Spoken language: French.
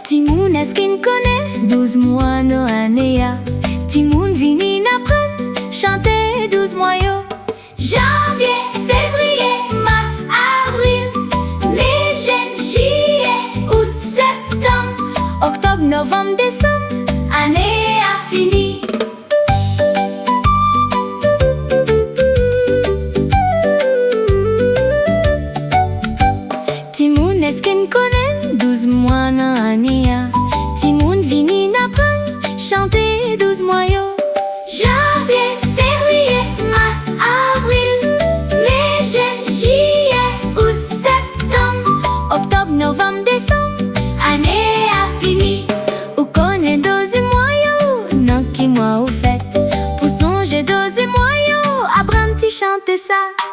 Timoun est-ce qu'il connaît 12 mois no anéa. Timoun vini n'apprenne chanter 12 mois yo. Janvier, février, mars, avril, mai, juin, juillet, août, septembre, Octobre, novembre, décembre, année a fini. Timoun est-ce qu'il connaît 12 mois no anéa. Timoun vini n'apprenne chanter 12 mois yo. Janvier, février, mars, avril, mai, juin, juillet, août, septembre, Octobre, novembre, décembre, année a fini. ou connaît 12 mois yo. Non qui moi ou fait pour songer 12 mois yo. Apprendre à chanter ça.